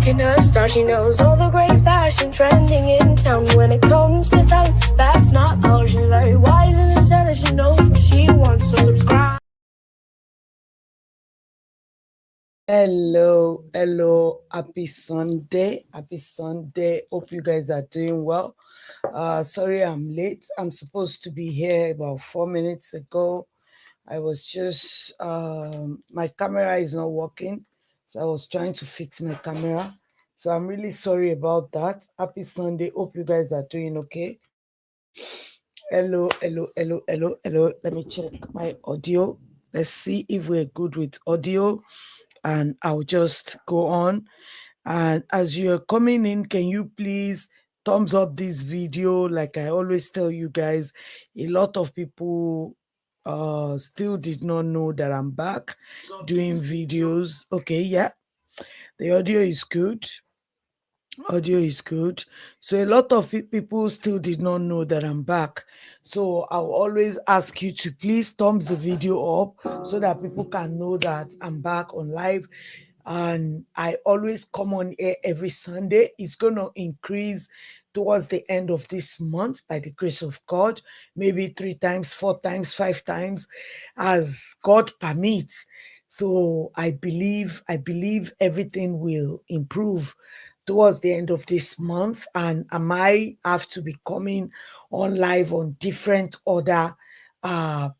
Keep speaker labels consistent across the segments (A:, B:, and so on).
A: in her style. She knows all the great fashion trending in town. When it comes to talent, that's not all. She's very wise and intelligent, knows what she wants, so subscribe.
B: Hello, happy Sunday. Hope you guys are doing well. Sorry I'm late. I'm supposed to be here about 4 minutes ago. I was just my camera is not working, so I was trying to fix my camera. So I'm really sorry about that. Happy Sunday. Hope you guys are doing okay. Hello. Let me check my audio. Let's see if we're good with audio, and I'll just go on. And as you're coming in, can you please thumbs up this video? Like I always tell you guys, a lot of people still did not know that I'm back doing videos. Okay, yeah, the audio is good. Audio is good. So a lot of people still did not know that I'm back. So I'll always ask you to please thumbs the video up so that people can know that I'm back on live. And I always come on air every Sunday. It's going to increase towards the end of this month by the grace of God, maybe 3 times, 4 times, 5 times, as God permits. So I believe everything will improve towards the end of this month, and I might have to be coming on live on different other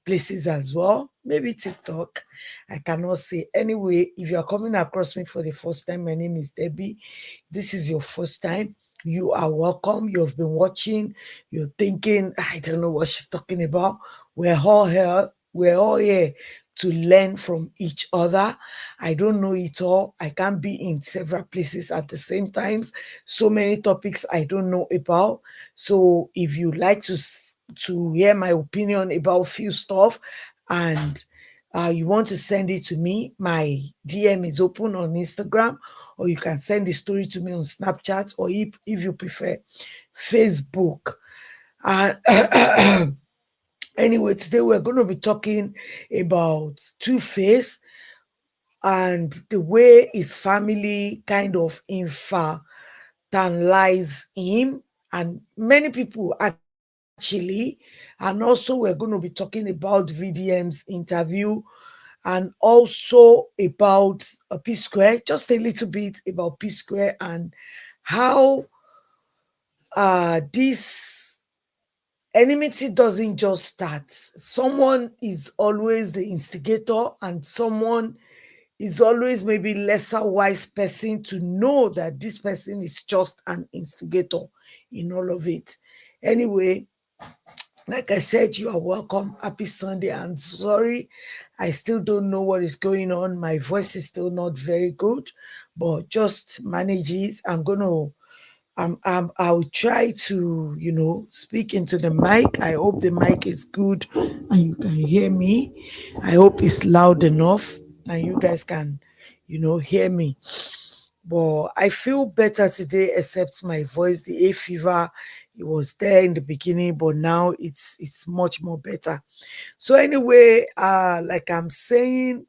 B: places as well, maybe TikTok. I cannot say. Anyway, if you are coming across me for the first time, my name is Debbie. This is your first time, you are welcome. You've been watching, you're thinking, I don't know what she's talking about. We're all here to learn from each other. I don't know it all. I can't be in several places at the same time. So many topics I don't know about. So if you like to hear my opinion about few stuff, and you want to send it to me, my DM is open on Instagram, or you can send the story to me on Snapchat, or if you prefer, Facebook. Anyway, today we're going to be talking about Tuface and the way his family kind of infantilize him, and many people actually. And also we're going to be talking about VDM's interview, and also about P Square, just a little bit about P Square and how this enmity doesn't just start. Someone is always the instigator, and someone is always maybe lesser wise person to know that this person is just an instigator in all of it. Anyway, like I said, you are welcome. Happy Sunday. I'm sorry, I still don't know what is going on. My voice is still not very good, but just manage it. I'll try to, speak into the mic. I hope the mic is good and you can hear me. I hope it's loud enough and you guys can, hear me. But I feel better today, except my voice, the hay fever, it was there in the beginning, but now it's much more better. So anyway, like I'm saying,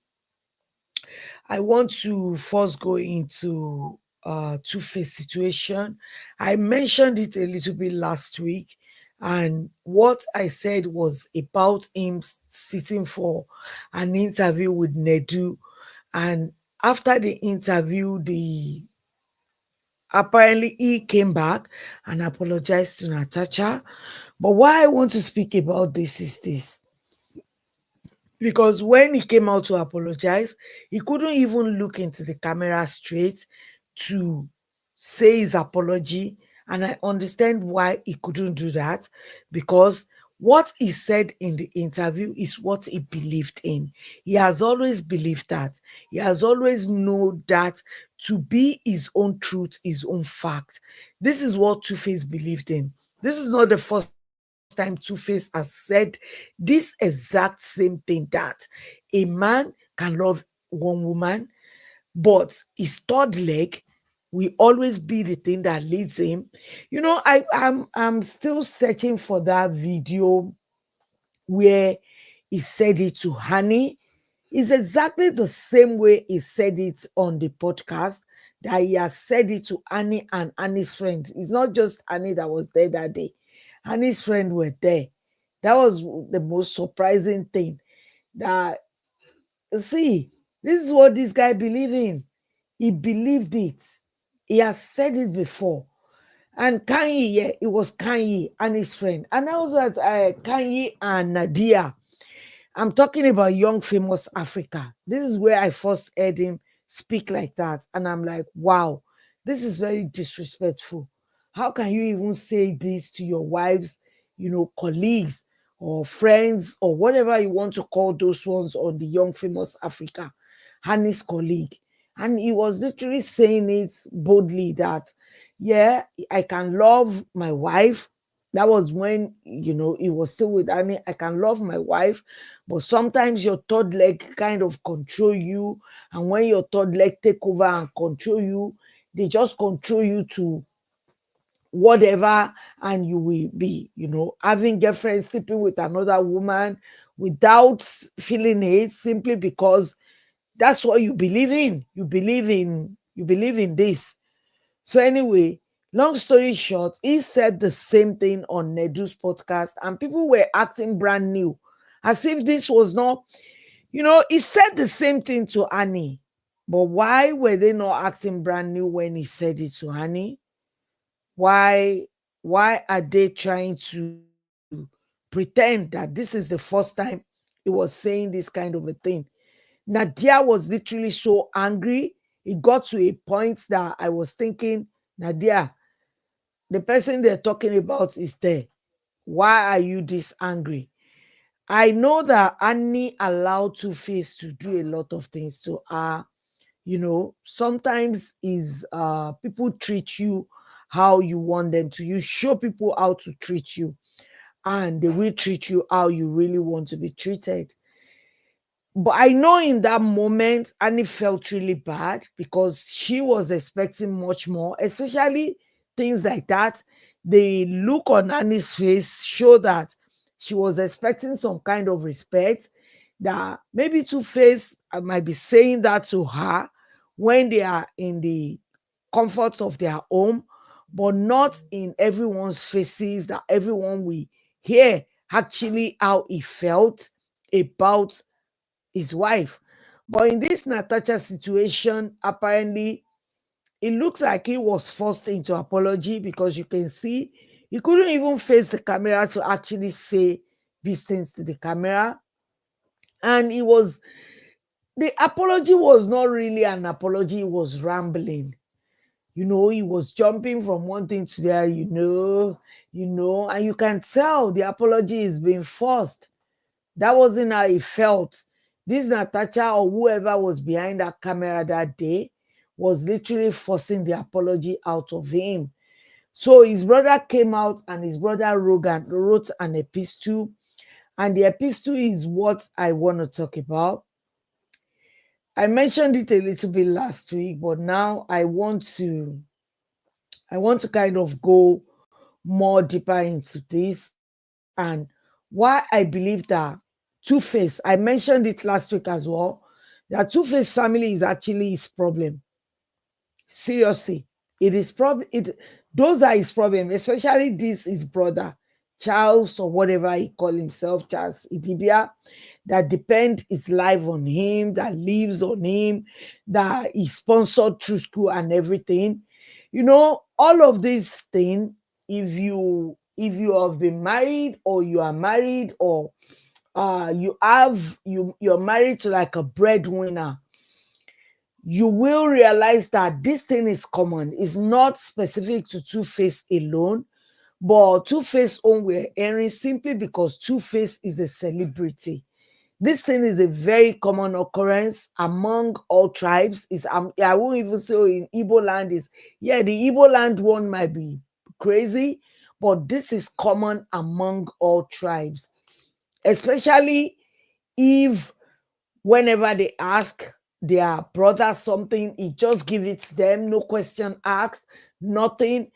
B: I want to first go into Two-Face situation. I mentioned it a little bit last week, and what I said was about him sitting for an interview with Nedu. And after the interview, the apparently he came back and apologized to Natasha. But why I want to speak about this is this, because when he came out to apologize, he couldn't even look into the camera straight to say his apology. And I understand why he couldn't do that, because what he said in the interview is what he believed in. He has always believed that. He has always known that to be his own truth, his own fact. This is what Two-Face believed in. This is not the first time Two-Face has said this exact same thing, that a man can love one woman, but his third leg will always be the thing that leads him. I'm still searching for that video where he said it to Honey. It's exactly the same way he said it on the podcast, that he has said it to Annie and Annie's friends. It's not just Annie that was there that day. Annie's friends were there. That was the most surprising thing. That, see, this is what this guy believed in. He believed it. He has said it before. And Kanye, yeah, it was Kanye and his friend. And I was at Kanye and Nadia. I'm talking about Young Famous Africa. This is where I first heard him speak like that. And I'm like, wow, this is very disrespectful. How can you even say this to your wives, colleagues or friends or whatever you want to call those ones on the Young Famous Africa, Honey's colleague? And he was literally saying it boldly that, yeah, I can love my wife. That was when, he was still with Annie. I can love my wife, but sometimes your third leg kind of control you. And when your third leg take over and control you, they just control you to whatever, and you will be, having girlfriends, sleeping with another woman without feeling it, simply because that's what you believe in. You believe in this. So anyway, long story short, he said the same thing on Nedu's podcast, and people were acting brand new, as if this was not, he said the same thing to Annie. But why were they not acting brand new when he said it to Annie? Why are they trying to pretend that this is the first time he was saying this kind of a thing? Nadia was literally so angry. It got to a point that I was thinking, Nadia, the person they're talking about is there. Why are you this angry? I know that Annie allowed Tuface to do a lot of things to her. Sometimes is people treat you how you want them to. You show people how to treat you, and they will treat you how you really want to be treated. But I know in that moment, Annie felt really bad because she was expecting much more, especially things like that. The look on Annie's face showed that she was expecting some kind of respect, that maybe Two-Face might be saying that to her when they are in the comforts of their home, but not in everyone's faces, that everyone will hear actually how he felt about his wife. But in this Natasha situation, apparently, it looks like he was forced into apology, because you can see he couldn't even face the camera to actually say these things to the camera. And the apology was not really an apology, it was rambling. He was jumping from one thing to the other, and you can tell the apology is being forced. That wasn't how he felt. This Natasha or whoever was behind that camera that day was literally forcing the apology out of him. So his brother came out, and his brother wrote an epistle. And the epistle is what I want to talk about. I mentioned it a little bit last week, but now I want to kind of go more deeper into this, and why I believe that Two-Face, I mentioned it last week as well, that Two-Face family is actually his problem. Seriously, it is problem. Those are his problem, especially this his brother Charles, or whatever he call himself, Charles Idibia, that depend his life on him, that lives on him, that he sponsored through school and everything. All of this thing. If you have been married, or you are married, or you're married to like a breadwinner, you will realize that this thing is common. It's not specific to Two-Face alone, but Two-Face own we're hearing simply because Two-Face is a celebrity. This thing is a very common occurrence among all tribes. I won't even say in Igbo land is, yeah, the Igbo land one might be crazy, but this is common among all tribes, especially if whenever they ask their brother something, he just give it to them, no question asked, nothing.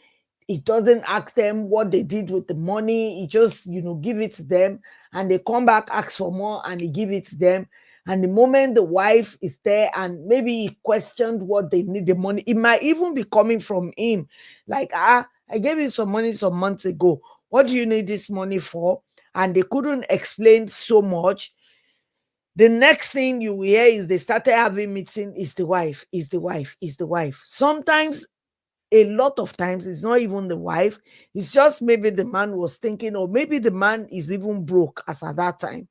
B: He doesn't ask them what they did with the money. He just, give it to them, and they come back, ask for more, and he give it to them. And the moment the wife is there and maybe he questioned what they need the money, it might even be coming from him. Like, I gave you some money some months ago. What do you need this money for? And they couldn't explain so much. The next thing you hear is they started having meeting, is the wife, is the wife, is the wife. Sometimes, a lot of times, it's not even the wife. It's just maybe the man was thinking, or maybe the man is even broke as at that time.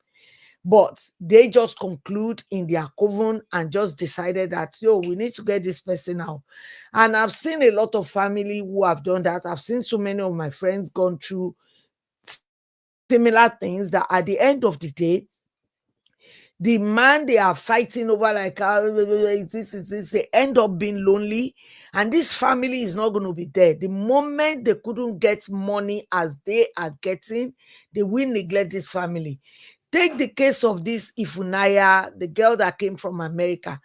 B: But they just conclude in their coven and just decided that, yo, we need to get this person out. And I've seen a lot of family who have done that. I've seen so many of my friends gone through similar things that at the end of the day, the man they are fighting over, like, is this, they end up being lonely, and this family is not going to be there. The moment they couldn't get money as they are getting, they will neglect this family. Take the case of this Ifunaya, the girl that came from America.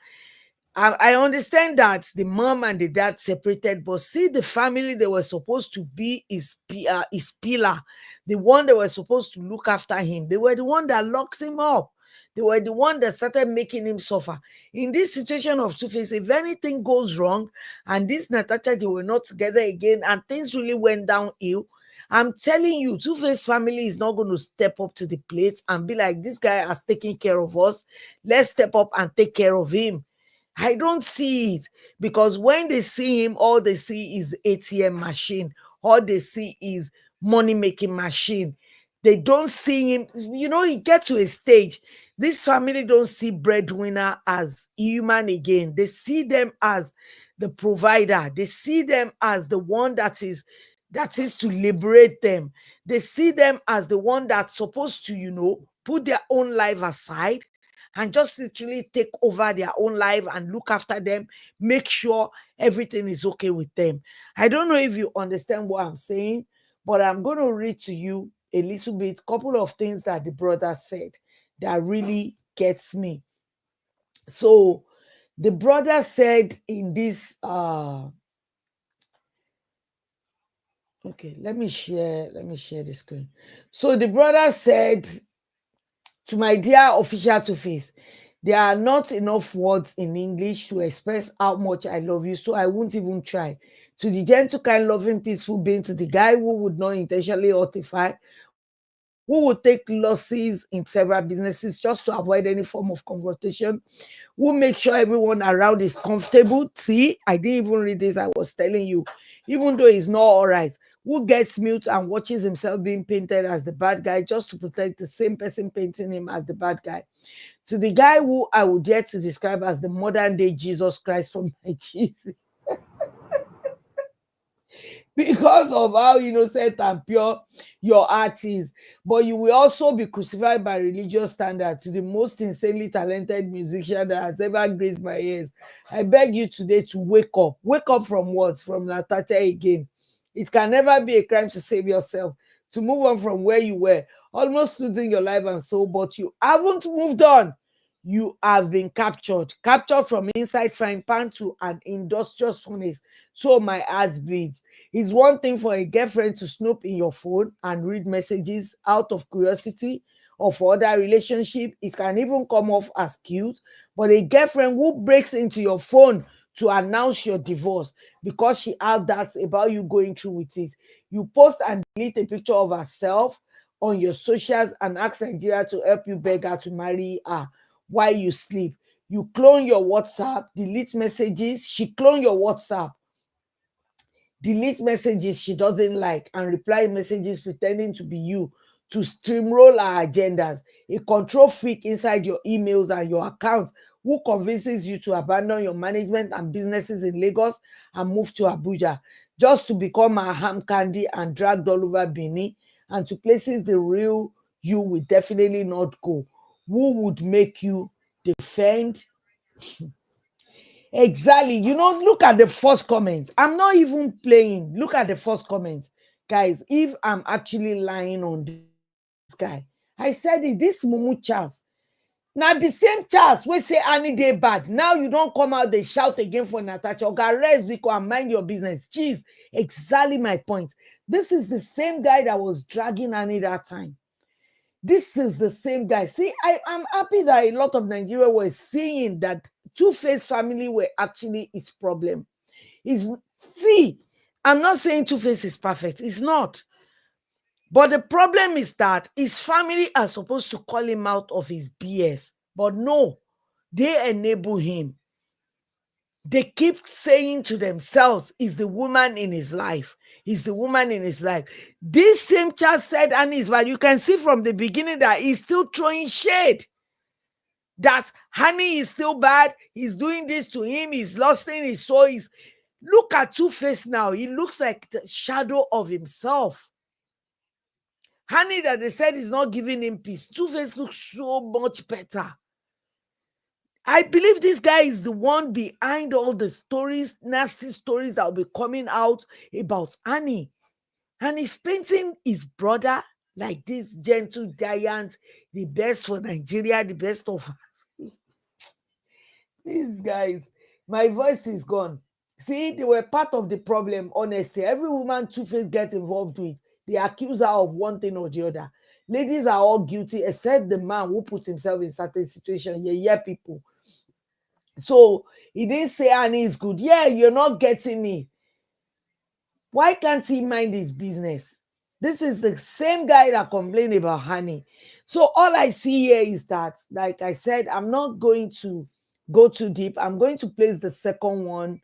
B: I understand that the mom and the dad separated, but see, the family they were supposed to be is pillar, the one they were supposed to look after him. They were the one that locked him up. They were the one that started making him suffer. In this situation of Tuface, if anything goes wrong, and this Natasha, they were not together again, and things really went downhill, I'm telling you, Tuface family is not going to step up to the plate and be like, this guy has taken care of us. Let's step up and take care of him. I don't see it, because when they see him, all they see is ATM machine. All they see is money making machine. They don't see him. You know, he get to a stage. This family don't see breadwinner as human again. They see them as the provider. They see them as the one that is to liberate them. They see them as the one that's supposed to, put their own life aside and just literally take over their own life and look after them, make sure everything is okay with them. I don't know if you understand what I'm saying, but I'm going to read to you a little bit, couple of things that the brother said that really gets me. So the brother said in this okay, let me share the screen. So the brother said, to my dear official Tuface, there are not enough words in English to express how much I love you, so I won't even try. To the gentle, kind, loving, peaceful being, to the guy who would not intentionally hortify, who would take losses in several businesses just to avoid any form of confrontation, who make sure everyone around is comfortable. See, I didn't even read this, I was telling you. Even though he's not all right, who gets mute and watches himself being painted as the bad guy just to protect the same person painting him as the bad guy. To the guy who I would dare to describe as the modern day Jesus Christ from Nigeria, because of how innocent and pure your heart is. But you will also be crucified by religious standards, to the most insanely talented musician that has ever graced my ears. I beg you today to wake up. Wake up from what? From Natasha again. It can never be a crime to save yourself, to move on from where you were, almost losing your life and soul, but you haven't moved on. You have been captured from inside frying pan to an industrious furnace. So my heart bleeds. It's one thing for a girlfriend to snoop in your phone and read messages out of curiosity, or for other relationship, it can even come off as cute. But a girlfriend who breaks into your phone to announce your divorce because she have doubts about you going through with it. You post and delete a picture of herself on your socials and ask Nigeria to help you beg her to marry her while you sleep. You clone your WhatsApp, delete messages. She clone your WhatsApp, delete messages she doesn't like, and reply messages pretending to be you to steamroll her agendas. A control freak inside your emails and your accounts who convinces you to abandon your management and businesses in Lagos and move to Abuja just to become a ham candy and dragged all over Benin, and to places the real you will definitely not go. Who would make you defend? Exactly. Look at the first comment. I'm not even playing. Look at the first comment. Guys, if I'm actually lying on this guy, I said it, this Mumu Charles. Now the same Charles we say any day bad. Now you don't come out, they shout again for Natasha. Okay, rest because and mind your business. Jeez, exactly my point. This is the same guy that was dragging Annie that time. This is the same guy. See, I'm happy that a lot of Nigeria were seeing that Two-Face family were actually his problem. Is see, I'm not saying Two-Face is perfect. It's not. But the problem is that his family are supposed to call him out of his BS. But no, they enable him. They keep saying to themselves, is the woman in his life. Is the woman in his life. This same child said, and is but you can see from the beginning that he's still throwing shade. That honey is still bad. He's doing this to him. He's losing his soul. Look at Two-Face now. He looks like the shadow of himself. Honey that they said is not giving him peace. Two-Face looks so much better. I believe this guy is the one behind all the stories, nasty stories that will be coming out about Annie. And he's painting his brother like this gentle giant, the best for Nigeria, the best of these guys. My voice is gone. See, they were part of the problem, honestly. Every woman Two-Face gets involved with, they accuse her of one thing or the other. Ladies are all guilty except the man who puts himself in certain situations. Yeah, people. So he didn't say Annie is good. Yeah, you're not getting it. Why can't he mind his business? This is the same guy that complained about honey. So all I see here is that, like I said, I'm not going to go too deep. I'm going to place the second one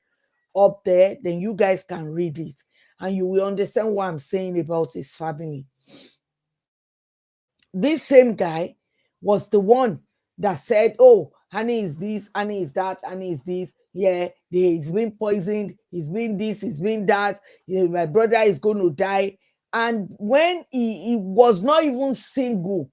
B: up there. Then you guys can read it. And you will understand what I'm saying about his family. This same guy was the one that said, oh, honey is this, honey is that, honey is this. Yeah, he's been poisoned, he's been this, he's been that. Yeah, my brother is going to die. And when he was not even single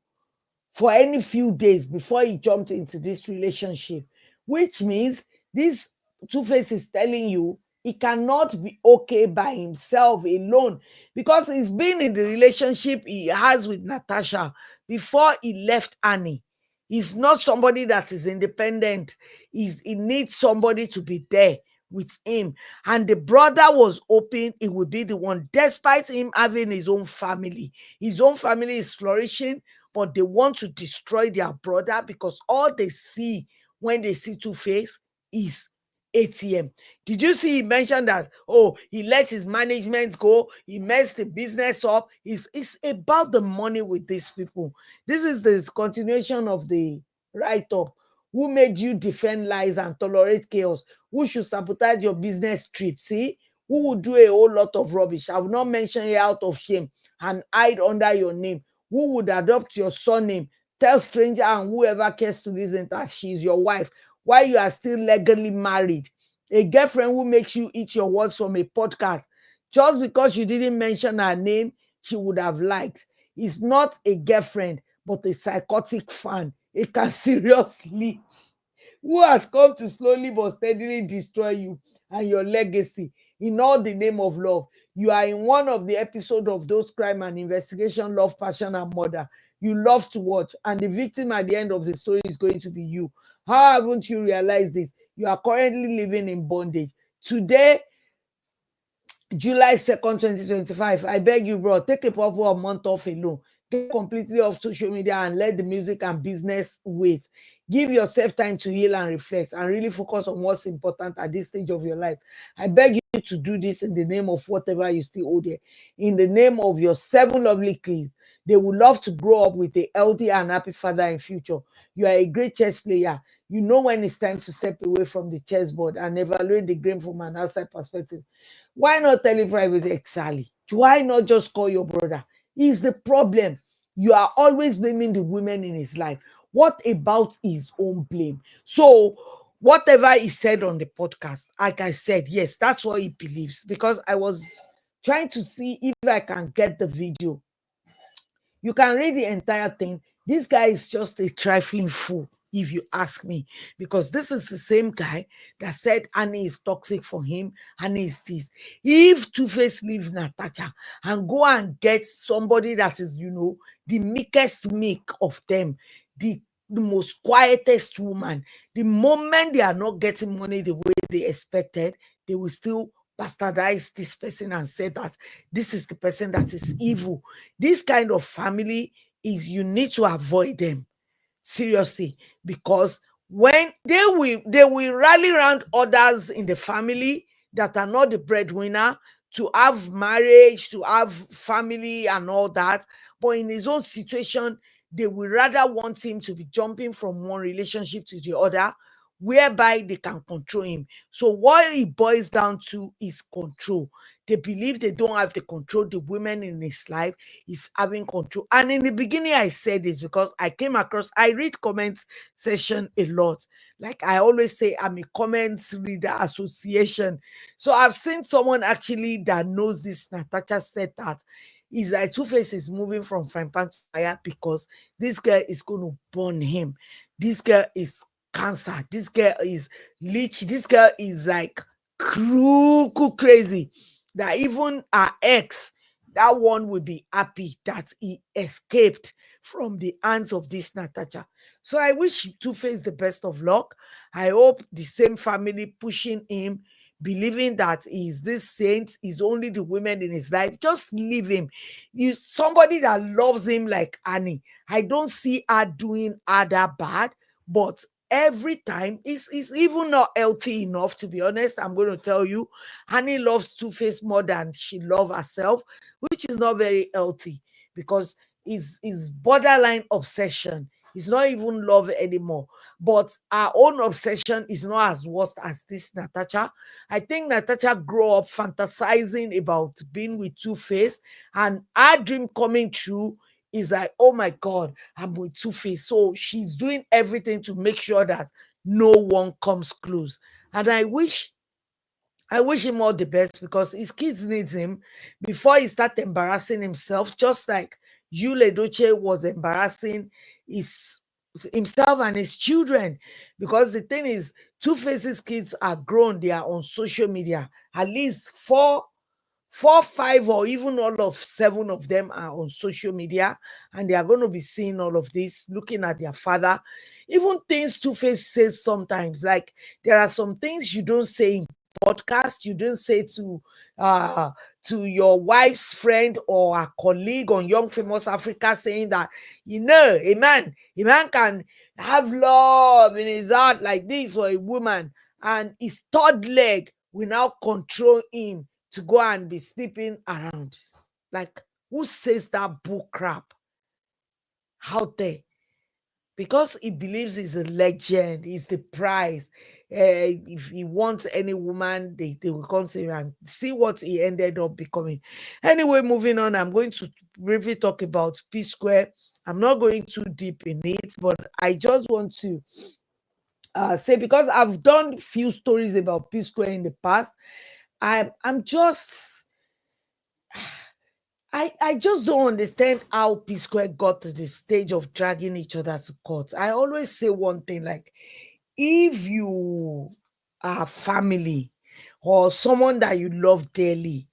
B: for any few days before he jumped into this relationship, which means this Two-Face is telling you he cannot be okay by himself alone because he's been in the relationship he has with Natasha before he left Annie. He's not somebody that is independent. He needs somebody to be there with him. And the brother was hoping he would be the one, despite him having his own family. His own family is flourishing, but they want to destroy their brother because all they see when they see Two-Face is ATM. Did you see he mentioned that, oh, he let his management go, he messed the business up? It's about the money with these people. This is the continuation of the write-up. Who made you defend lies and tolerate chaos? Who should sabotage your business trip? See, who will do a whole lot of rubbish? I will not mention it out of shame and hide under your name. Who would adopt your surname? Tell stranger and whoever cares to listen that she is your wife while you are still legally married. A girlfriend who makes you eat your words from a podcast. Just because you didn't mention her name, she would have liked. It's not a girlfriend, but a psychotic fan. It can seriously. Who has come to slowly but steadily destroy you and your legacy in all the name of love. You are in one of the episodes of Those Crime and Investigation, Love, Passion, and Murder. You love to watch, and the victim at the end of the story is going to be you. How haven't you realized this? You are currently living in bondage. Today, July 2nd, 2025, I beg you, bro, take a couple of months off alone. Get completely off social media and let the music and business wait. Give yourself time to heal and reflect and really focus on what's important at this stage of your life. I beg you to do this in the name of whatever you still owe there. In the name of your 7 lovely kids. They would love to grow up with a healthy and happy father in future. You are a great chess player. You know when it's time to step away from the chessboard and evaluate the game from an outside perspective. Why not tell him privately, exactly? Why not just call your brother? He's the problem. You are always blaming the women in his life. What about his own blame? So, whatever he said on the podcast, like I said, yes, that's what he believes. Because I was trying to see if I can get the video. You can read the entire thing. This guy is just a trifling fool, if you ask me, because this is the same guy that said Annie is toxic for him, Annie is this. If Two-Face leave Natasha and go and get somebody that is, the meekest meek of them, the most quietest woman, the moment they are not getting money the way they expected, they will still bastardize this person and say that this is the person that is evil. This kind of family is you need to avoid them seriously, because when they will rally around others in the family that are not the breadwinner to have marriage, to have family and all that, but in his own situation they will rather want him to be jumping from one relationship to the other, whereby they can control him. So what it boils down to is control. They believe they don't have the control. The women in his life is having control. And in the beginning, I said this because I read comments section a lot. Like I always say, I'm a comments reader association. So I've seen someone actually that knows this. Natasha said that is like Two-Face is moving from frying pan to fire because this girl is going to burn him. This girl is cancer. This girl is leech. This girl is like crazy. That even our ex, that one will be happy that he escaped from the hands of this Natasha. So I wish Two-Face the best of luck. I hope the same family pushing him, believing that he's this saint, is only the women in his life. Just leave him. You somebody that loves him like Annie. I don't see her doing other bad, but every time is even not healthy enough, to be honest. I'm going to tell you, Annie loves Two-Face more than she loves herself, which is not very healthy because is borderline obsession. It's not even love anymore. But our own obsession is not as worst as this Natasha. I think Natasha grew up fantasizing about being with Two-Face, and our dream coming true is like, oh my God, I'm with Two-Face. So she's doing everything to make sure that no one comes close. And I wish him all the best because his kids needs him before he start embarrassing himself, just like Yule Doche was embarrassing his himself and his children. Because the thing is, Two-Face's kids are grown, they are on social media. At least four, five, or even all of seven of them are on social media, and they are going to be seeing all of this, looking at their father. Even things Two-Face says sometimes, like there are some things you don't say in podcast, you don't say uh your wife's friend or a colleague on Young Famous Africa, saying that a man can have love in his heart like this for a woman, and his third leg will now control him to go and be sleeping around. Like, who says that bull crap out there? Because he believes he's a legend, he's the prize. If he wants any woman, they will come to him, and see what he ended up becoming. Anyway, moving on, I'm going to briefly talk about P Square. I'm not going too deep in it, but I just want to say, because I've done few stories about P Square in the past, I'm just I just don't understand how P Square got to the stage of dragging each other to court. I always say one thing, like, if you are family or someone that you love dearly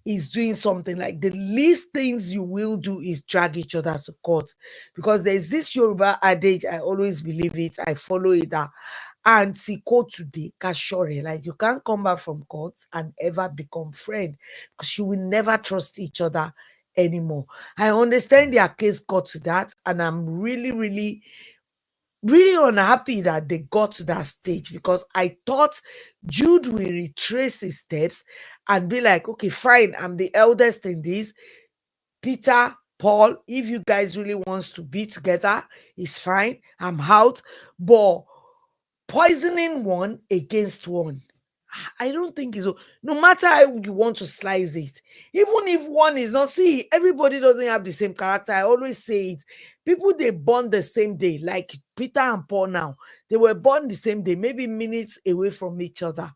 B: is doing something, like, the least things you will do is drag each other to court. Because there's this Yoruba adage, I always believe it, I follow it, that auntie ko today kashore, like, you can't come back from court and ever become friend, because you will never trust each other anymore. I understand their case got to that, and I'm really, really, really unhappy that they got to that stage, because I thought Jude will retrace his steps and be like, okay, fine, I'm the eldest in this. Peter, Paul, if you guys really wants to be together, it's fine. I'm out. But poisoning one against one, I don't think it's no matter how you want to slice it. Even if one is not, see, everybody doesn't have the same character. I always say it. People, they born the same day, like Peter and Paul now. They were born the same day, maybe minutes away from each other.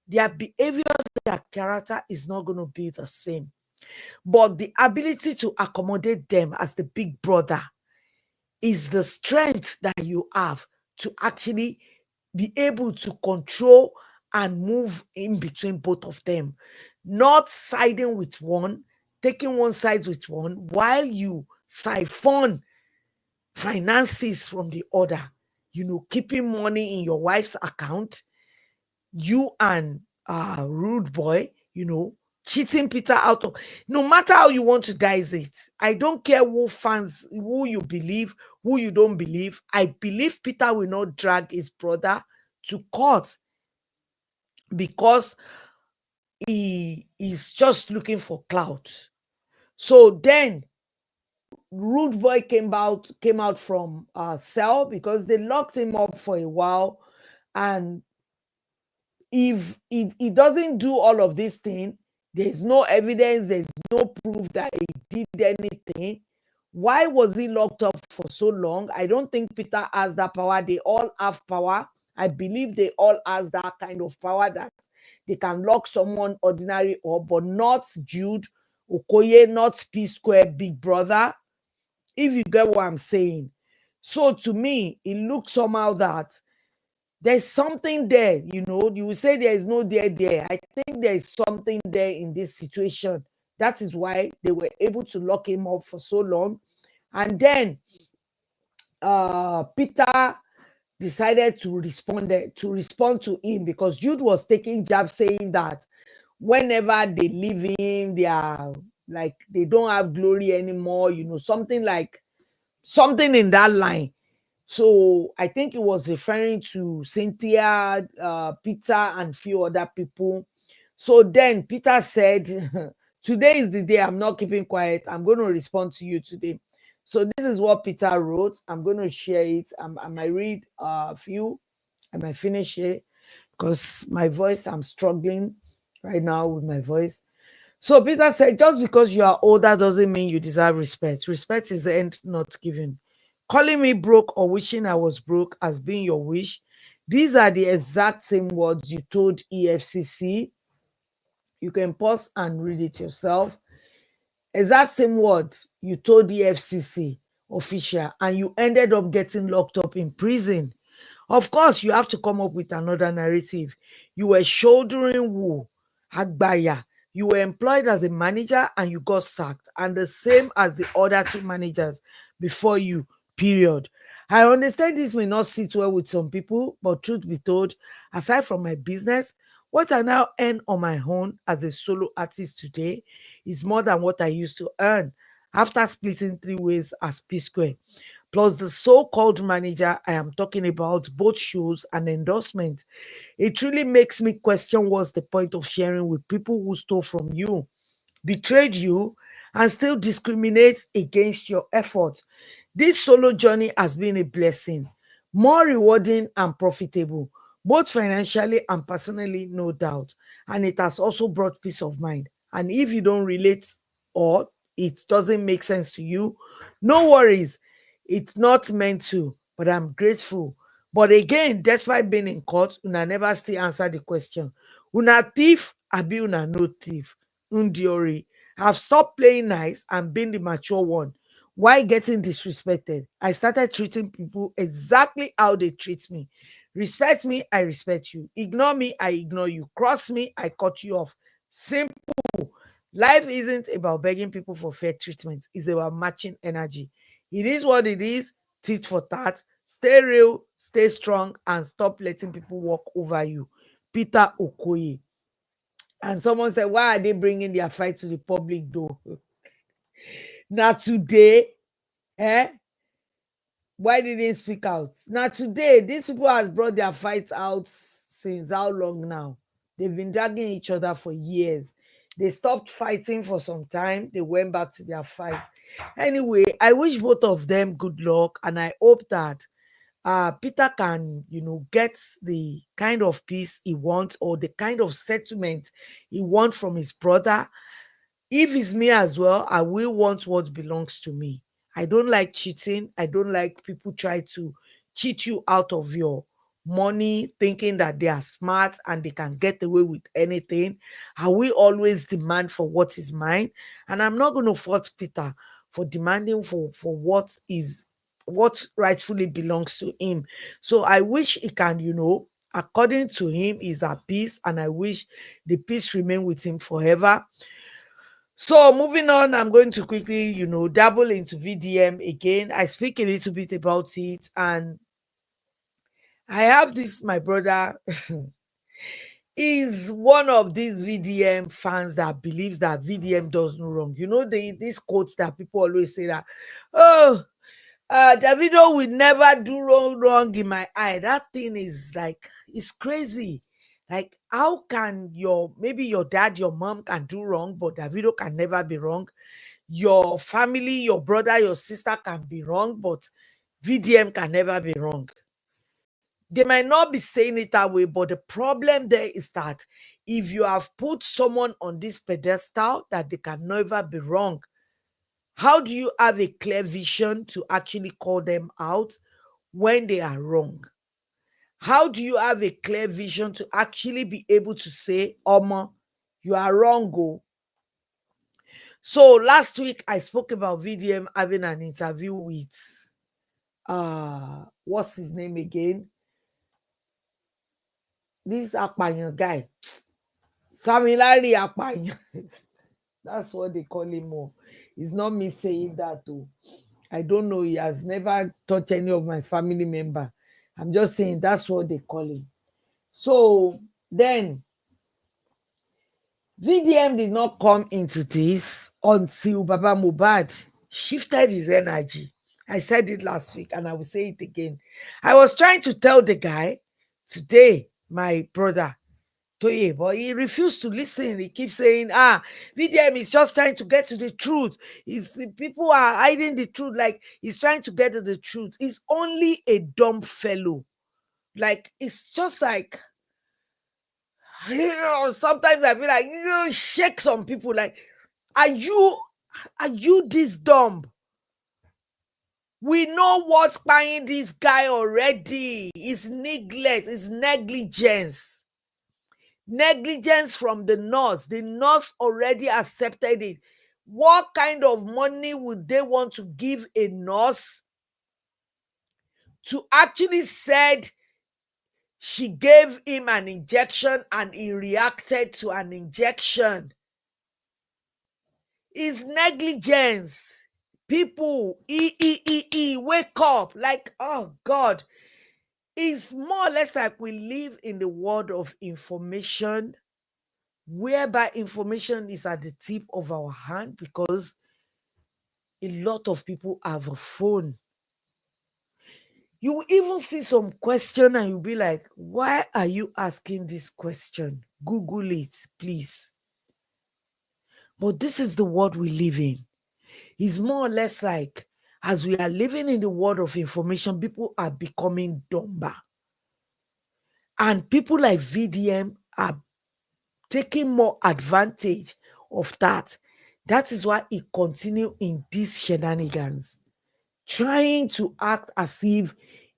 B: Their behavior, their character is not going to be the same. But the ability to accommodate them as the big brother is the strength that you have to actually be able to control and move in between both of them, not siding with one, taking one side with one, while you siphon finances from the other, keeping money in your wife's account. You and rude boy, cheating Peter out of, no matter how you want to dice it. I don't care who you believe, who you don't believe. I believe Peter will not drag his brother to court because he is just looking for clout. So then Rude Boy came out from cell because they locked him up for a while. And if he doesn't do all of this thing, there's no evidence, there's no proof that he did anything. Why was he locked up for so long? I don't think Peter has that power. They all have power. I believe they all has that kind of power that they can lock someone ordinary up, but not Jude Okoye, not P Square Big Brother, if you get what I'm saying. So to me, it looks somehow that there's something there, you will say there is no there. I think there is something there in this situation. That is why they were able to lock him up for so long. And then Peter decided to respond to him, because Jude was taking jabs saying that whenever they leave him, they are like they don't have glory anymore, something in that line. So I think it was referring to Cynthia, Peter, and few other people. So then Peter said, today is the day. I'm not keeping quiet. I'm going to respond to you today. So this is what Peter wrote. I'm going to share it. I might read a few. I might finish it because my voice, I'm struggling right now with my voice. So Peter said, just because you are older doesn't mean you deserve respect. Respect is the end not given. Calling me broke or wishing I was broke has been your wish. These are the exact same words you told EFCC. You can pause and read it yourself. Exact same words you told the FCC official, and you ended up getting locked up in prison. Of course, you have to come up with another narrative. You were shouldering wool, Agbaya. You were employed as a manager and you got sacked, and the same as the other two managers before you, period. I understand this may not sit well with some people, but truth be told, aside from my business, what I now earn on my own as a solo artist today is more than what I used to earn after splitting three ways as P Square. Plus the so-called manager I am talking about, both shows and endorsement. It really makes me question what's the point of sharing with people who stole from you, betrayed you, and still discriminates against your efforts. This solo journey has been a blessing, more rewarding and profitable, both financially and personally, no doubt. And it has also brought peace of mind. And if you don't relate or it doesn't make sense to you, no worries. It's not meant to, but I'm grateful. But again, despite being in court, una never still answer the question. Una thief, abi una no thief? Undiori. I've stopped playing nice and being the mature one. Why getting disrespected? I started treating people exactly how they treat me. Respect me, I respect you. Ignore me, I ignore you. Cross me, I cut you off. Simple. Life isn't about begging people for fair treatment, it's about matching energy. It is what it is, tit for tat. Stay real, stay strong, and stop letting people walk over you. Peter Okoye. And someone said, why are they bringing their fight to the public though? Now today, eh? Why did they speak out? Now today, these people has brought their fights out since how long now? They've been dragging each other for years. They stopped fighting for some time. They went back to their fight. Anyway, I wish both of them good luck, and I hope that Peter can, get the kind of peace he wants, or the kind of settlement he wants from his brother. If it's me as well, I will want what belongs to me. I don't like cheating. I don't like people try to cheat you out of your money, thinking that they are smart and they can get away with anything. I will always demand for what is mine. And I'm not going to fault Peter for demanding for what rightfully belongs to him. So I wish he can, according to him, is at peace, and I wish the peace remain with him forever. So moving on, I'm going to quickly, dabble into VDM again. I speak a little bit about it, and I have this, my brother. is one of these VDM fans that believes that VDM does no wrong. You know, these quotes that people always say that, oh, Davido will never do wrong in my eye. That thing is like, it's crazy. Like, how can maybe your dad, your mom can do wrong, but Davido can never be wrong? Your family, your brother, your sister can be wrong, but VDM can never be wrong. They might not be saying it that way, but the problem there is that if you have put someone on this pedestal that they can never be wrong, how do you have a clear vision to actually call them out when they are wrong? How do you have a clear vision to actually be able to say, Oma, you are wrong, go? So last week I spoke about VDM having an interview with what's his name again? This Apanyan guy. Samlarry Apanyan. That's what they call him more. It's not me saying that too. I don't know. He has never touched any of my family member. I'm just saying that's what they call him. So then VDM did not come into this until Baba Mohbad shifted his energy. I said it last week and I will say it again. I was trying to tell the guy today, my brother, Toye, but he refused to listen. He keeps saying, VDM is just trying to get to the truth. People are hiding the truth, like he's trying to get to the truth. He's only a dumb fellow. Like, it's just like, sometimes I feel like shake some people. Like, are you this dumb? We know what's buying this guy already. It's neglect, it's negligence. Negligence from the nurse. The nurse already accepted it. What kind of money would they want to give a nurse to actually said she gave him an injection and he reacted to an injection? It's negligence. People, wake up. Like, oh God. It's more or less like we live in the world of information, whereby information is at the tip of our hand because a lot of people have a phone. You will even see some question and you'll be like, why are you asking this question? Google it, please. But this is the world we live in. It's more or less like, as we are living in the world of information, people are becoming dumber. And people like VDM are taking more advantage of that. That is why he continue in these shenanigans, trying to act as if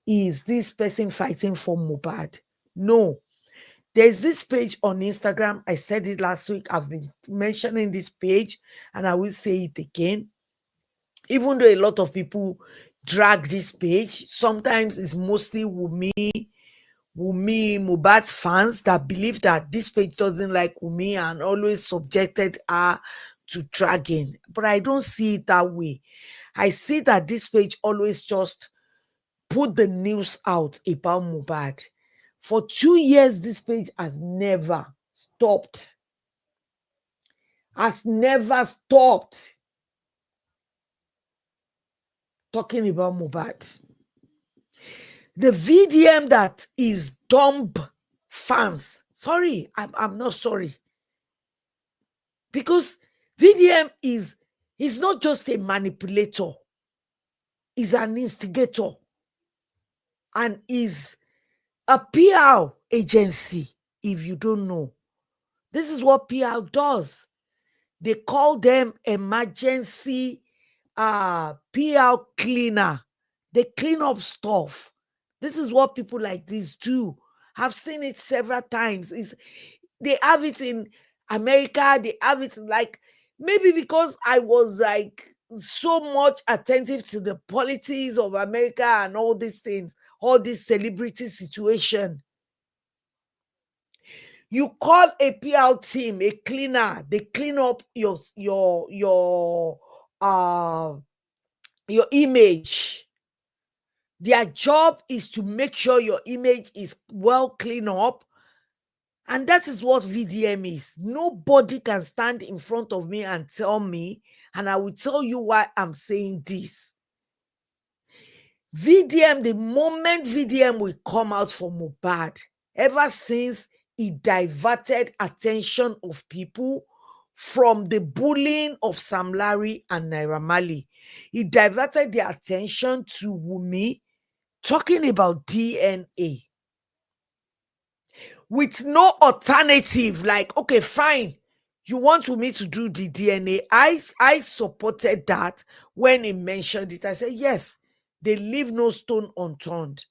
B: is this person fighting for Mohbad. No. There's this page on Instagram. I said it last week. I've been mentioning this page and I will say it again. Even though a lot of people drag this page, sometimes it's mostly Wumi, Mohbad's fans that believe that this page doesn't like Wumi and always subjected her to dragging. But I don't see it that way. I see that this page always just put the news out about Mohbad. For 2 years, this page has never stopped. Has never stopped talking about Mohbad. The VDM that is dumb fans. Sorry, I'm not sorry. Because VDM is not just a manipulator. He's an instigator. And is a PR agency, if you don't know. This is what PR does. They call them emergency PR cleaner. They clean up stuff. This is what people like this do. I've seen it several times. They have it in America. They have it like, maybe because I was like so much attentive to the politics of America and all these things, all this celebrity situation. You call a PR team, a cleaner, they clean up your image. Their job is to make sure your image is well cleaned up. And that is what VDM is. Nobody can stand in front of me and tell me, and I will tell you why I'm saying this. VDM, the moment VDM will come out for Mohbad, ever since he diverted attention of people from the bullying of Samlarry and Naira Marley, he diverted their attention to Wunmi talking about DNA with no alternative. Like, okay, fine, you want me to do the DNA. I supported that when he mentioned it. I said, yes, they leave no stone unturned.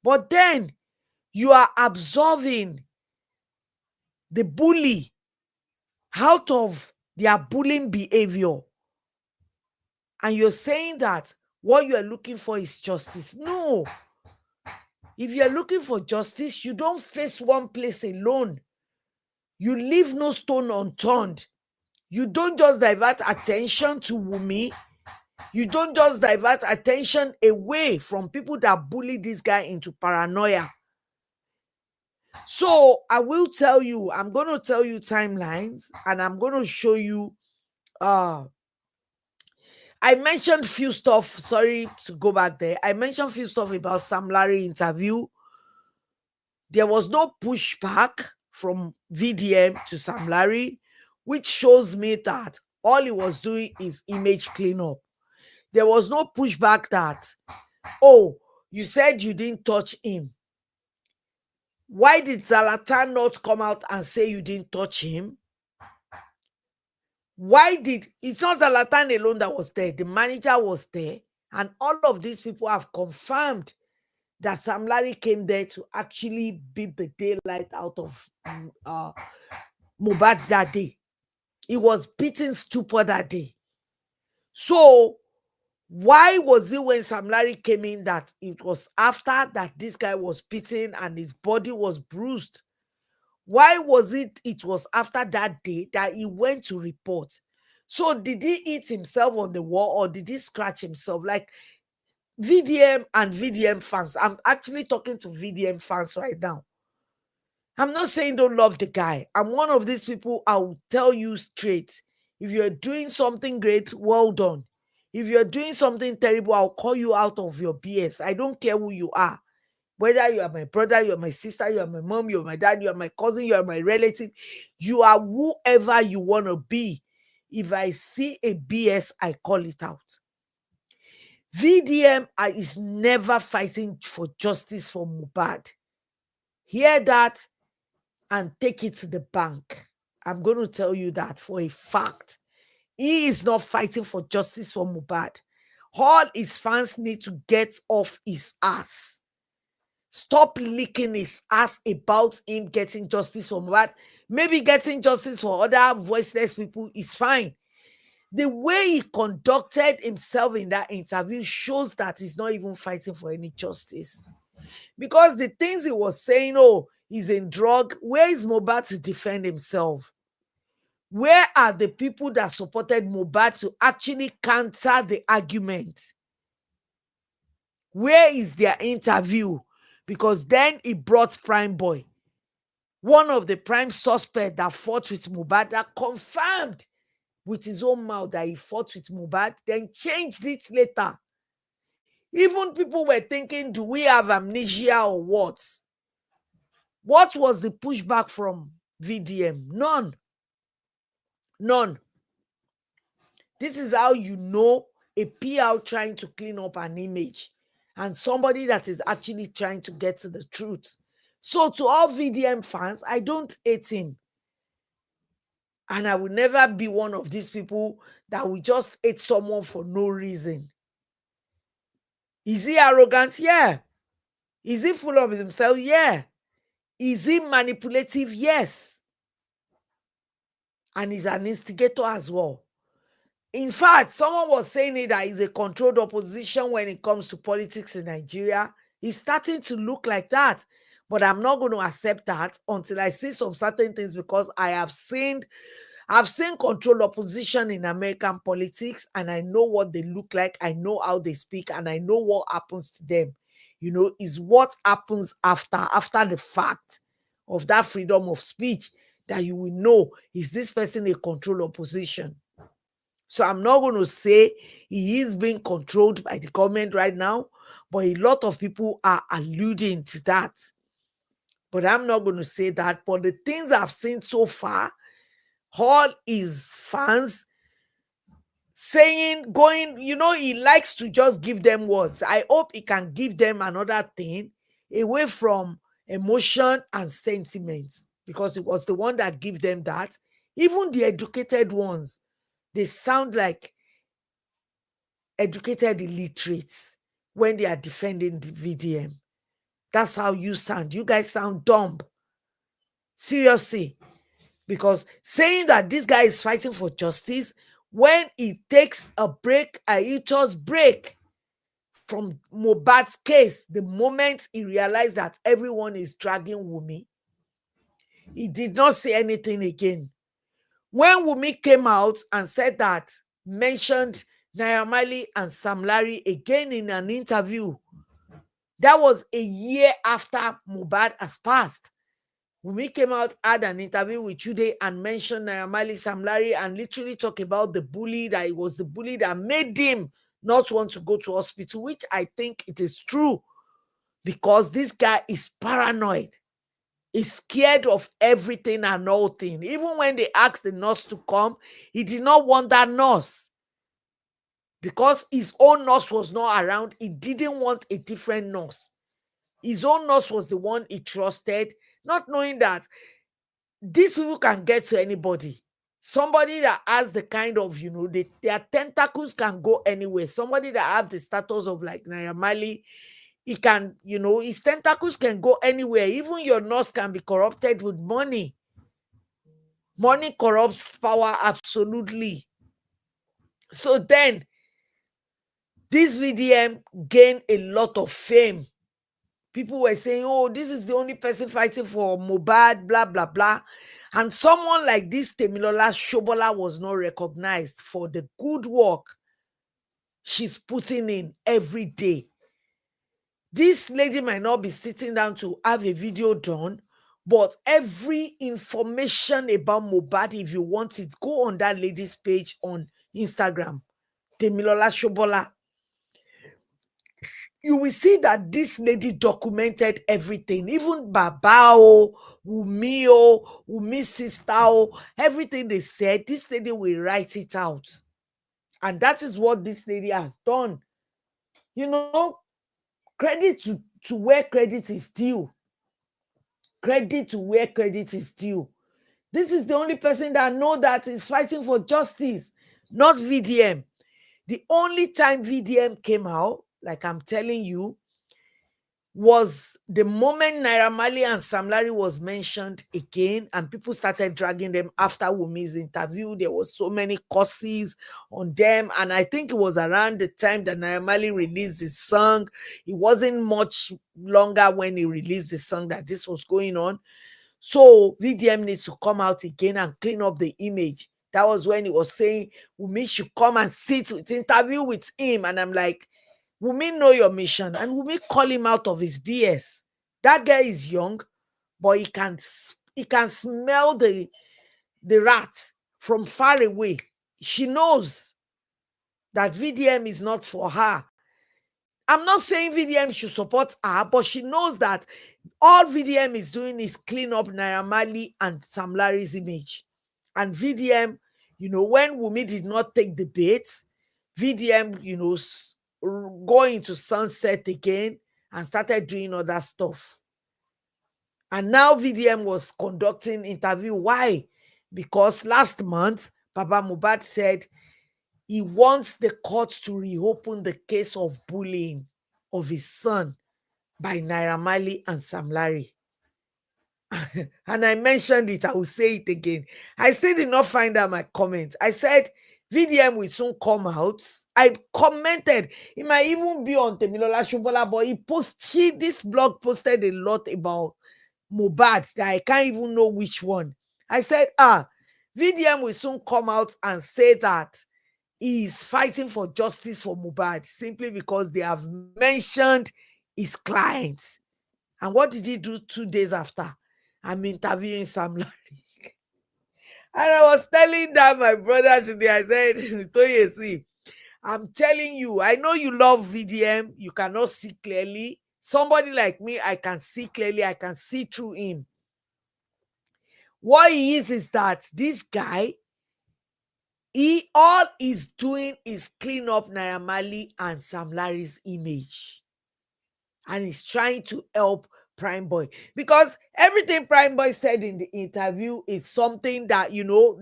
B: But then you are absolving the bully out of their bullying behavior. And you're saying that what you are looking for is justice. No. If you're looking for justice, you don't face one place alone. You leave no stone unturned. You don't just divert attention to Wunmi. You don't just divert attention away from people that bully this guy into paranoia. So I will tell you, I'm going to tell you timelines, and I'm going to show you. I mentioned few stuff. Sorry to go back there. I mentioned few stuff about Sam Larry interview. There was no pushback from VDM to Sam Larry, which shows me that all he was doing is image cleanup. There was no pushback that, oh, you said you didn't touch him. Why did Zlatan not come out and say you didn't touch him? Why did, it's not Zlatan alone that was there, the manager was there, and all of these people have confirmed that Sam Larry came there to actually beat the daylight out of Mohbad that day. He was beating stupor that day. So why was it when Sam Larry came in that it was after that this guy was beaten and his body was bruised? Why was it was after that day that he went to report? So did he hit himself on the wall, or did he scratch himself? Like, VDM and VDM fans, I'm actually talking to VDM fans right now. I'm not saying don't love the guy. I'm one of these people. I will tell you straight. If you're doing something great, well done. If you're doing something terrible, I'll call you out of your BS. I don't care who you are. Whether you are my brother, you are my sister, you are my mom, you are my dad, you are my cousin, you are my relative, you are whoever you want to be. If I see a BS, I call it out. VDM is never fighting for justice for Mohbad. Hear that and take it to the bank. I'm going to tell you that for a fact. He is not fighting for justice for Mohbad. All his fans need to get off his ass. Stop licking his ass about him getting justice for Mohbad. Maybe getting justice for other voiceless people is fine. The way he conducted himself in that interview shows that he's not even fighting for any justice. Because the things he was saying, oh, he's in drug, where is Mohbad to defend himself? Where are the people that supported Mohbad to actually counter the argument? Where is their interview? Because then he brought Prime Boy, one of the prime suspects that fought with Mohbad, that confirmed with his own mouth that he fought with Mohbad, then changed it later. Even people were thinking, do we have amnesia or what? What was the pushback from VDM? None. None. This is how you know a PR trying to clean up an image and somebody that is actually trying to get to the truth. So to all VDM fans, I don't hate him. And I will never be one of these people that will just hate someone for no reason. Is he arrogant? Yeah. Is he full of himself? Yeah. Is he manipulative? Yes. And he's an instigator as well. In fact, someone was saying it that he's a controlled opposition when it comes to politics in Nigeria. He's starting to look like that. But I'm not going to accept that until I see some certain things, because I've seen controlled opposition in American politics, and I know what they look like. I know how they speak, and I know what happens to them. You know, is what happens after the fact. of that freedom of speech that you will know, is this person a control opposition? So I'm not going to say he is being controlled by the government right now, but a lot of people are alluding to that. But I'm not going to say that. But the things I've seen so far, all his fans saying, going, he likes to just give them words. I hope he can give them another thing away from emotion and sentiments, because it was the one that gave them that. Even the educated ones, they sound like educated illiterates when they are defending the VDM. That's how you sound. You guys sound dumb. Seriously. Because saying that this guy is fighting for justice, when he takes a break, a hiatus break from Mohbad's case, the moment he realized that everyone is dragging Wunmi, he did not say anything again. When Wunmi came out and said that, mentioned Naira Marley and Sam Larry again in an interview, that was a year after Mohbad has passed. Wunmi came out, had an interview with Jude and mentioned Naira Marley, Sam Larry, and literally talk about the bully, that it was the bully that made him not want to go to hospital, which I think it is true, because this guy is paranoid. He's scared of everything and all things. Even when they asked the nurse to come, he did not want that nurse, because his own nurse was not around. He didn't want a different nurse. His own nurse was the one he trusted, not knowing that these people can get to anybody. Somebody that has the kind of, their tentacles can go anywhere. Somebody that have the status of like Naira Marley, he can, his tentacles can go anywhere. Even your nurse can be corrupted with money. Money corrupts power, absolutely. So then, this VDM gained a lot of fame. People were saying, oh, this is the only person fighting for Mohbad, blah, blah, blah. And someone like this, Temilola Shobola, was not recognized for the good work she's putting in every day. This lady might not be sitting down to have a video done, but every information about Mohbad, if you want it, go on that lady's page on Instagram, Temilola Shobola. You will see that this lady documented everything, even Babao, Wumi's sister, everything they said, this lady will write it out. And that is what this lady has done. Credit to where credit is due. Credit to where credit is due. This is the only person that know that is fighting for justice, not VDM. The only time VDM came out, like I'm telling you, was the moment Naira Marley and Sam Larry was mentioned again, and people started dragging them after Wumi's interview. There was so many curses on them, and I think it was around the time that Naira Marley released the song. It wasn't much longer when he released the song that this was going on. So VDM needs to come out again and clean up the image. That was when he was saying Wumi should come and sit with interview with him, and I'm like, Wumi know your mission, and Wumi call him out of his BS. That guy is young, but he can smell the rat from far away. She knows that VDM is not for her. I'm not saying VDM should support her, but she knows that all VDM is doing is clean up Naira Marley and Sam Larry's image. And VDM, when Wumi did not take the bait, VDM, going to sunset again and started doing other stuff. And now VDM was conducting interview. Why? Because last month, Papa Mohbad said he wants the court to reopen the case of bullying of his son by Naira Marley and Sam Larry. And I mentioned it, I will say it again. I still did not find out my comment. I said, VDM will soon come out. I commented, it might even be on Temilola Shobola, but this blog posted a lot about Mohbad that I can't even know which one. I said, VDM will soon come out and say that he is fighting for justice for Mohbad simply because they have mentioned his clients. And what did he do 2 days after? I'm interviewing Sam Larry. And I was telling that my brother today, I said, Toye, see, I'm telling you, I know you love VDM, you cannot see clearly. Somebody like me, I can see clearly, I can see through him. What he is that this guy, all he's doing is clean up Naira Marley and Sam Larry's image. And he's trying to help Prime Boy, because everything Prime Boy said in the interview is something that,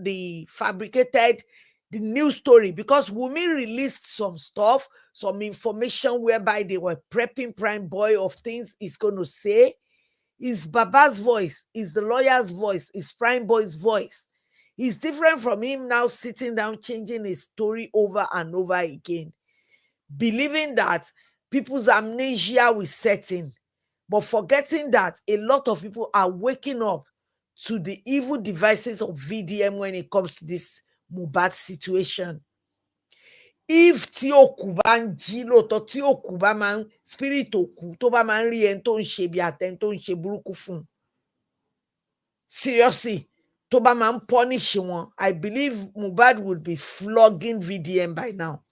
B: they fabricated the news story, because Wumi released some stuff, some information whereby they were prepping Prime Boy of things he's going to say. Is Baba's voice, is the lawyer's voice, is Prime Boy's voice. It's different from him now sitting down, changing his story over and over again, believing that people's amnesia will set in, but forgetting that a lot of people are waking up to the evil devices of VDM when it comes to this Mohbad situation. If tí òkú bá ń jí lóòótọ́, tí òkú bá máa ń spirit òkú tó bá máa ń rí ẹni tó ń ṣe bí àtẹni tó ń ṣe burúkú fún un, seriously, tó bá máa ń punish wọn, I believe Mohbad would be flogging VDM by now,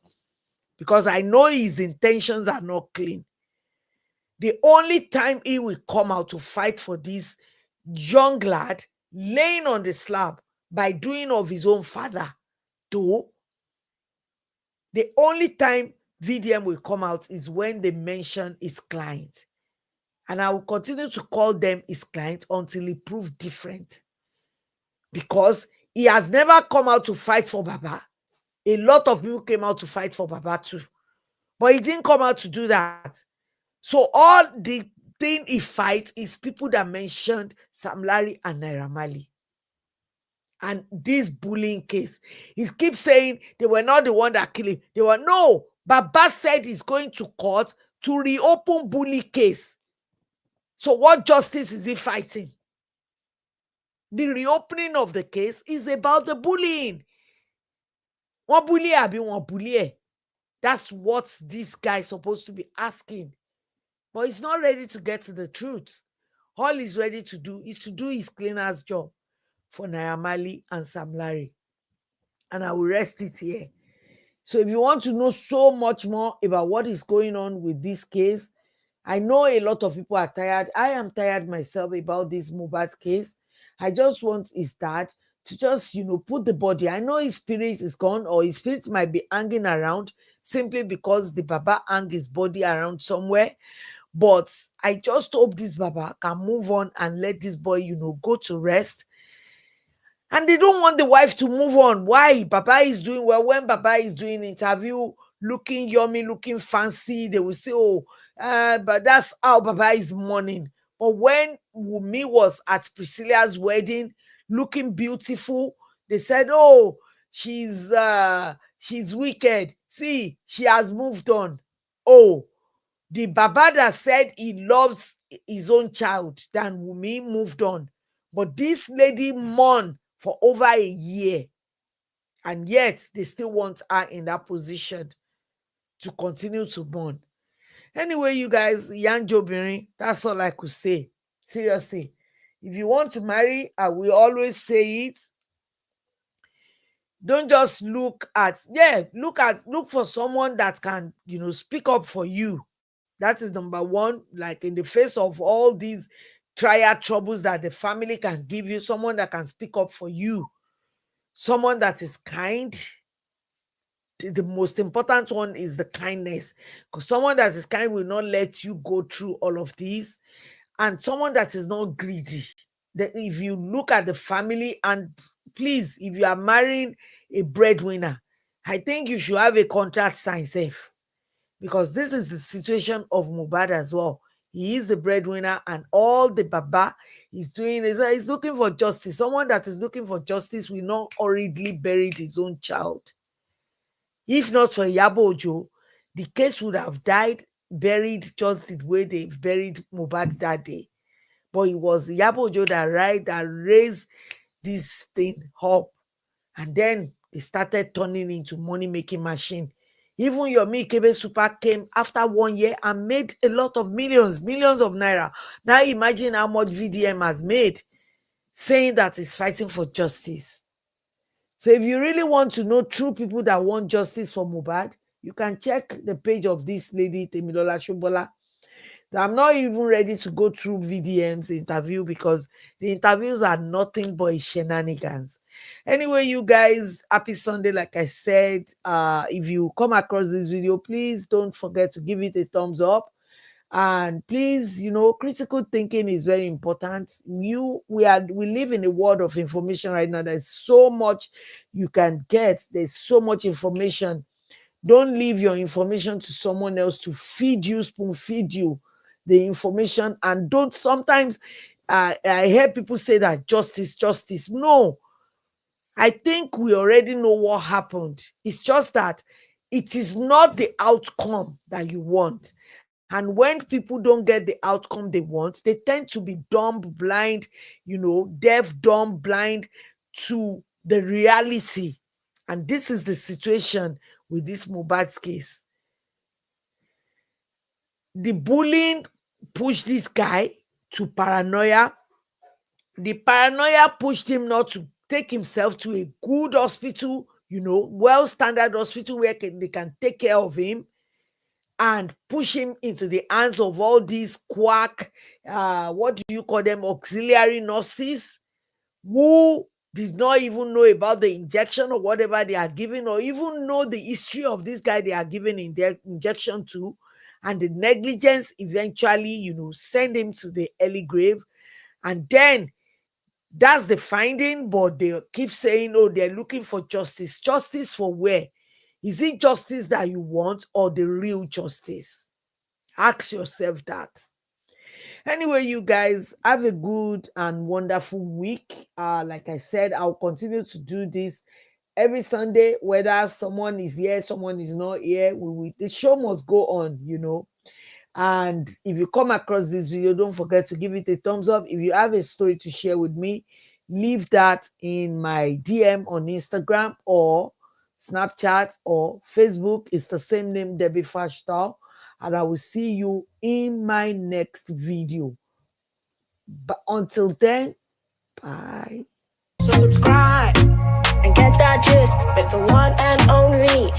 B: because I know his intentions are not clean. The only time he will come out to fight for this young lad laying on the slab by doing of his own father, though, the only time VDM will come out is when they mention his client. And I will continue to call them his client until he proves different. Because he has never come out to fight for Baba. A lot of people came out to fight for Baba too. But he didn't come out to do that. So all the thing he fights is people that mentioned Sam Larry and Naira Marley. And this bullying case, he keeps saying they were not the one that killed him. They were, no. Baba said he's going to court to reopen bully case. So what justice is he fighting? The reopening of the case is about the bullying. One bully, one bully. That's what this guy is supposed to be asking. But he's not ready to get to the truth. All he's ready to do is to do his cleaner's job for Naira Marley and Sam Larry. And I will rest it here. So if you want to know so much more about what is going on with this case, I know a lot of people are tired. I am tired myself about this Mohbad case. I just want his dad to just, put the body. I know his spirit is gone, or his spirit might be hanging around simply because the Baba hung his body around somewhere. But I just hope this Baba can move on and let this boy, go to rest. And they don't want the wife to move on. Why? Baba is doing well. When Baba is doing interview, looking yummy, looking fancy, they will say, but that's how Baba is mourning. But when Wumi was at Priscilla's wedding, looking beautiful, they said, oh, she's wicked. See, she has moved on. Oh, the Baba that said he loves his own child than Wumi moved on. But this lady mourned for over a year. And yet, they still want her in that position to continue to mourn. Anyway, you guys, Yan Jobiri, that's all I could say. Seriously. If you want to marry, I will always say it. Don't just look for someone that can, speak up for you. That is number one. Like in the face of all these trial troubles that the family can give you, someone that can speak up for you, someone that is kind. The most important one is the kindness, because someone that is kind will not let you go through all of these, and someone that is not greedy. If you look at the family, and please, if you are marrying a breadwinner, I think you should have a contract signed safe, because this is the situation of Mohbad as well. He is the breadwinner, and all the Baba is doing is he's looking for justice. Someone that is looking for justice will not hurriedly bury his own child. If not for Iyabo Ojo, the case would have buried just the way they buried Mohbad that day. But it was Iyabo Ojo that raised this thing up. And then they started turning into money-making machine. Even Yomi Ikebe Super came after 1 year and made a lot of millions of naira. Now imagine how much VDM has made. saying that he's fighting for justice. So if you really want to know true people that want justice for Mohbad, you can check the page of this lady, Temilola Shobola. I'm not even ready to go through VDM's interview because the interviews are nothing but shenanigans. Anyway, you guys, happy Sunday. Like I said, if you come across this video, please don't forget to give it a thumbs up. And please, critical thinking is very important. We live in a world of information right now. There's so much you can get. There's so much information. Don't leave your information to someone else to feed you, spoon feed you the information. And don't sometimes I hear people say that justice. No, I think we already know what happened. It's just that it is not the outcome that you want. And when people don't get the outcome they want, they tend to be dumb, blind, deaf, dumb, blind to the reality. And this is the situation with this Mohbad's case. The bullying pushed this guy to paranoia. The paranoia pushed him not to take himself to a good hospital, well-standard hospital where they can take care of him, and push him into the hands of all these quack, what do you call them, auxiliary nurses, who did not even know about the injection or whatever they are giving, or even know the history of this guy they are giving in their injection to, and the negligence eventually, send him to the early grave. And then that's the finding, but they keep saying, oh, they're looking for justice. Justice for where? Is it justice that you want or the real justice? Ask yourself that. Anyway, you guys, have a good and wonderful week. Like I said, I'll continue to do this every Sunday, whether someone is here, someone is not here. The show must go on. And if you come across this video, don't forget to give it a thumbs up. If you have a story to share with me, leave that in my DM on Instagram or Snapchat or Facebook. It's the same name, Debbie Fashtal. And I will see you in my next video. But until then, bye.
A: So subscribe and get that gist with the one and only